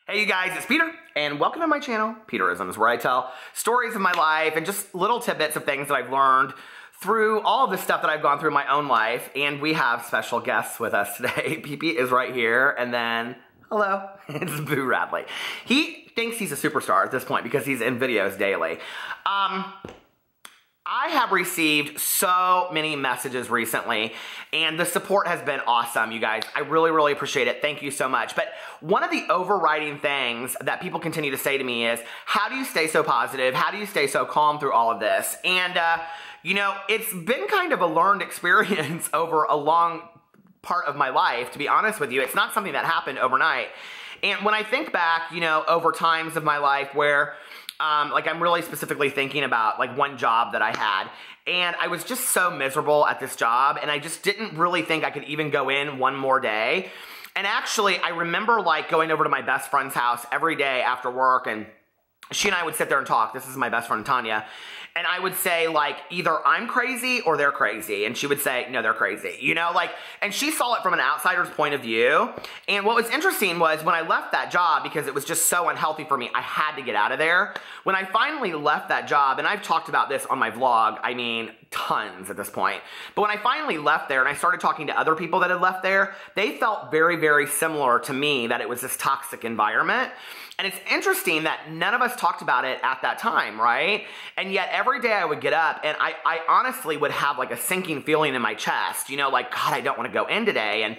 Hey you guys, it's Peter, and welcome to my channel, Peterisms, where I tell stories of my life and just little tidbits of things that I've learned through all of the stuff that I've gone through in my own life. And we have special guests with us today. PP is right here, and then, hello, it's Boo Radley. He thinks he's a superstar at this point because he's in videos daily. I have received so many messages recently, and the support has been awesome, you guys. I really, really appreciate it. Thank you so much. But one of the overriding things that people continue to say to me is, how do you stay so positive? How do you stay so calm through all of this? And, you know, it's been kind of a learned experience over a long part of my life, to be honest with you. It's not something that happened overnight. And when I think back, you know, over times of my life where like I'm really specifically thinking about like one job that I had, and I was just so miserable at this job, and I just didn't really think I could even go in one more day. And actually, I remember like going over to my best friend's house every day after work, and she and I would sit there and talk. This is my best friend, Tanya. And I would say, like, either I'm crazy or they're crazy. And she would say, no, they're crazy. You know, like, and she saw it from an outsider's point of view. And what was interesting was when I left that job, because it was just so unhealthy for me, I had to get out of there. When I finally left that job, and I've talked about this on my vlog, I mean, tons at this point. But when I finally left there and I started talking to other people that had left there, they felt very, very similar to me, that it was this toxic environment. And it's interesting that none of us talked about it at that time, right? And yet every day I would get up and I honestly would have like a sinking feeling in my chest, you know, like, God, I don't want to go in today. And,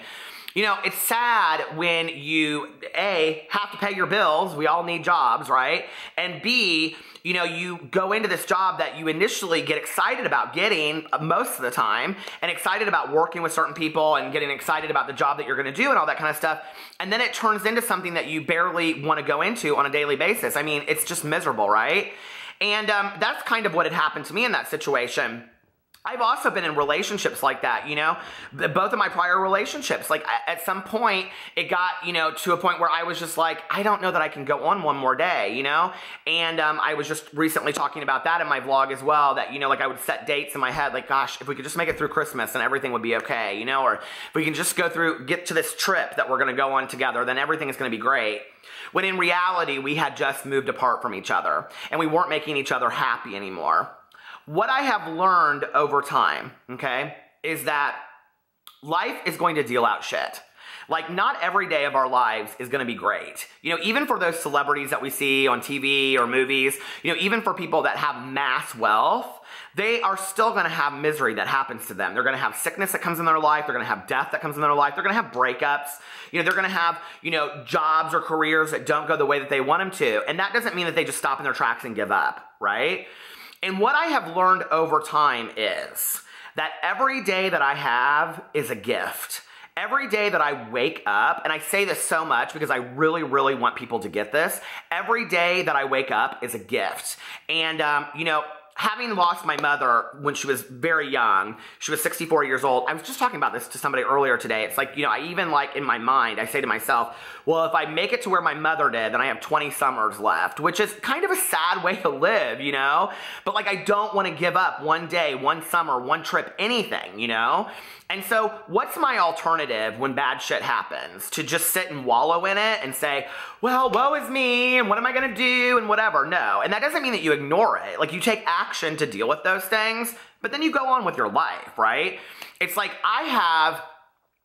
you know, it's sad when you, A, have to pay your bills. We all need jobs, right? And B, you know, you go into this job that you initially get excited about getting most of the time, and excited about working with certain people and getting excited about the job that you're going to do and all that kind of stuff. And then it turns into something that you barely want to go into on a daily basis. I mean, it's just miserable, right? And that's kind of what had happened to me in that situation. I've also been in relationships like that, you know, both of my prior relationships. Like at some point it got, you know, to a point where I was just like, I don't know that I can go on one more day, you know? And I was just recently talking about that in my vlog as well, that, you know, like I would set dates in my head, like, gosh, if we could just make it through Christmas and everything would be okay, you know, or if we can just get to this trip that we're going to go on together, then everything is going to be great. When in reality, we had just moved apart from each other and we weren't making each other happy anymore. What I have learned over time, okay, is that life is going to deal out shit. Like, not every day of our lives is going to be great. You know, even for those celebrities that we see on TV or movies, you know, even for people that have mass wealth, they are still going to have misery that happens to them. They're going to have sickness that comes in their life. They're going to have death that comes in their life. They're going to have breakups. You know, they're going to have, you know, jobs or careers that don't go the way that they want them to. And that doesn't mean that they just stop in their tracks and give up, right? And what I have learned over time is that every day that I have is a gift. Every day that I wake up, and I say this so much because I really, really want people to get this, every day that I wake up is a gift. And, you know, having lost my mother when she was very young, she was 64 years old. I was just talking about this to somebody earlier today. It's like, you know, I even like in my mind, I say to myself, well, if I make it to where my mother did, then I have 20 summers left, which is kind of a sad way to live, you know? But like, I don't want to give up one day, one summer, one trip, anything, you know? And so what's my alternative when bad shit happens? To just sit and wallow in it and say, well, woe is me, and what am I going to do, and whatever. No. And that doesn't mean that you ignore it. Like, you take action to deal with those things, but then you go on with your life, right? It's like, I have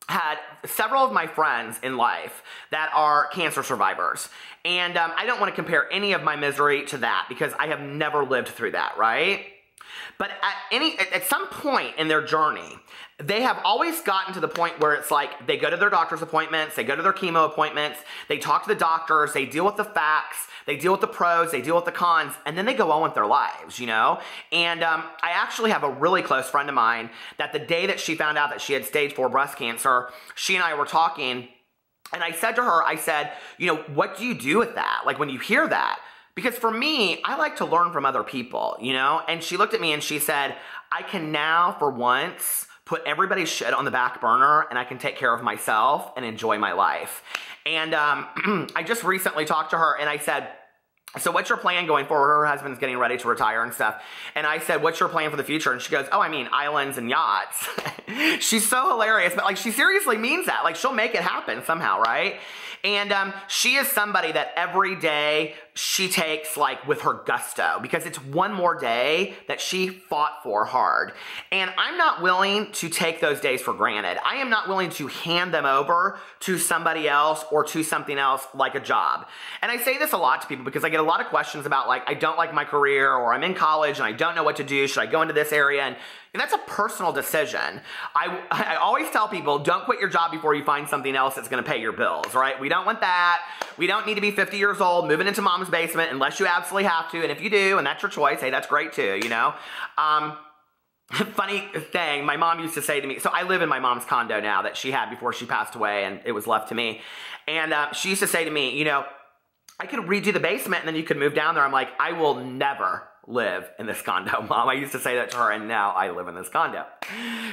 had several of my friends in life that are cancer survivors. And I don't want to compare any of my misery to that because I have never lived through that, right? But at some point in their journey, they have always gotten to the point where it's like they go to their doctor's appointments, they go to their chemo appointments, they talk to the doctors, they deal with the facts, they deal with the pros, they deal with the cons, and then they go on with their lives, you know? And I actually have a really close friend of mine that the day that she found out that she had stage 4 breast cancer, she and I were talking, and I said to her, I said, you know, what do you do with that? Like, when you hear that? Because for me, I like to learn from other people, you know? And she looked at me and she said, I can now, for once, put everybody's shit on the back burner and I can take care of myself and enjoy my life. And I just recently talked to her and I said, so what's your plan going forward? Her husband's getting ready to retire and stuff. And I said, what's your plan for the future? And she goes, oh, I mean, islands and yachts. She's so hilarious, but like, she seriously means that. Like, she'll make it happen somehow, right? And she is somebody that every day she takes like with her gusto, because it's one more day that she fought for hard. And I'm not willing to take those days for granted. I am not willing to hand them over to somebody else or to something else like a job. And I say this a lot to people because I get a lot of questions about like, I don't like my career, or I'm in college and I don't know what to do. Should I go into this area? And that's a personal decision. I always tell people, don't quit your job before you find something else that's going to pay your bills, right? We don't want that. We don't need to be 50 years old moving into mom's basement unless you absolutely have to. And if you do, and that's your choice, hey, that's great too, you know? Funny thing, my mom used to say to me, so I live in my mom's condo now that she had before she passed away, and it was left to me. And she used to say to me, you know, I could redo the basement and then you could move down there. I'm like, I will never live in this condo, Mom. I used to say that to her, and now I live in this condo.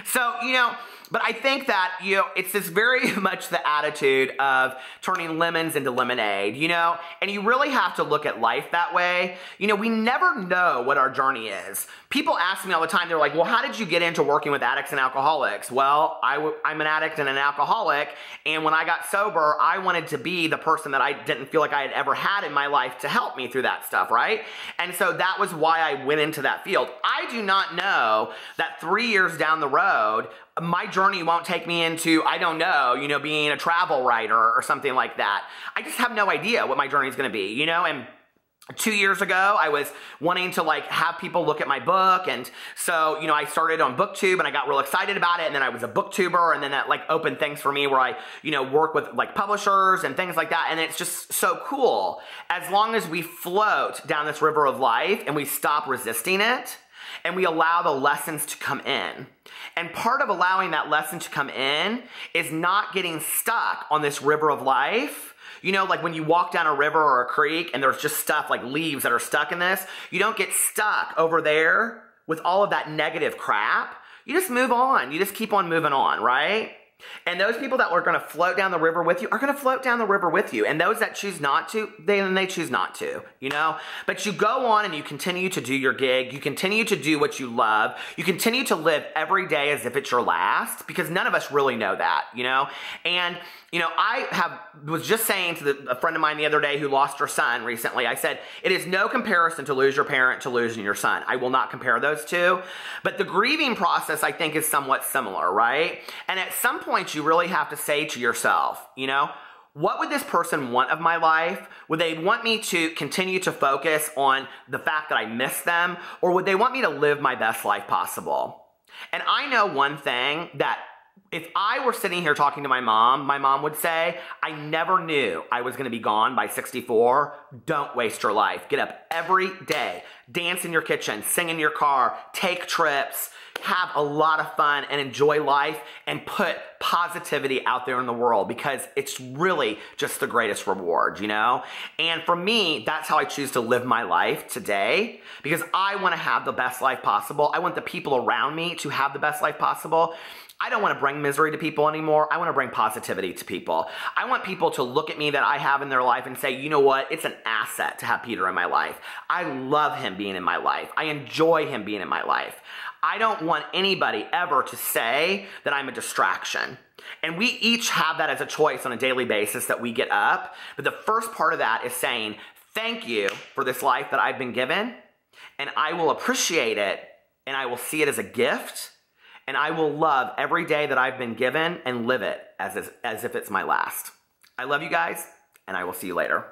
So, you know, but I think that, you know, it's this very much the attitude of turning lemons into lemonade, you know, and you really have to look at life that way. You know, we never know what our journey is. People ask me all the time, they're like, well, how did you get into working with addicts and alcoholics? Well, I'm an addict and an alcoholic, and when I got sober, I wanted to be the person that I didn't feel like I had ever had in my life to help me through that stuff, right? And so that was why I went into that field. I do not know that 3 years down the road, my journey won't take me into, I don't know, you know, being a travel writer or something like that. I just have no idea what my journey is going to be, you know, and 2 years ago, I was wanting to like have people look at my book. And so, you know, I started on BookTube and I got real excited about it. And then I was a booktuber, and then that like opened things for me where I, you know, work with like publishers and things like that. And it's just so cool. As long as we float down this river of life and we stop resisting it and we allow the lessons to come in. And part of allowing that lesson to come in is not getting stuck on this river of life. You know, like when you walk down a river or a creek and there's just stuff like leaves that are stuck in this, you don't get stuck over there with all of that negative crap. You just move on. You just keep on moving on, right? And those people that are going to float down the river with you are going to float down the river with you. And those that choose not to, they choose not to, you know? But you go on and you continue to do your gig. You continue to do what you love. You continue to live every day as if it's your last, because none of us really know that, you know? And, you know, was just saying to a friend of mine the other day who lost her son recently, I said, it is no comparison to lose your parent to losing your son. I will not compare those two. But the grieving process, I think, is somewhat similar, right? And at some point, you really have to say to yourself, you know, what would this person want of my life? Would they want me to continue to focus on the fact that I miss them? Or would they want me to live my best life possible? And I know one thing, that if I were sitting here talking to my mom would say, I never knew I was going to be gone by 64. Don't waste your life. Get up every day, dance in your kitchen, sing in your car, take trips, have a lot of fun and enjoy life, and put positivity out there in the world, because it's really just the greatest reward, you know? And for me, that's how I choose to live my life today, because I want to have the best life possible. I want the people around me to have the best life possible. I don't want to bring misery to people anymore. I want to bring positivity to people. I want people to look at me that I have in their life and say, you know what? It's an asset to have Peter in my life. I love him being in my life. I enjoy him being in my life. I don't want anybody ever to say that I'm a distraction. And we each have that as a choice on a daily basis that we get up. But the first part of that is saying, thank you for this life that I've been given, and I will appreciate it, and I will see it as a gift. And I will love every day that I've been given and live it as if it's my last. I love you guys, and I will see you later.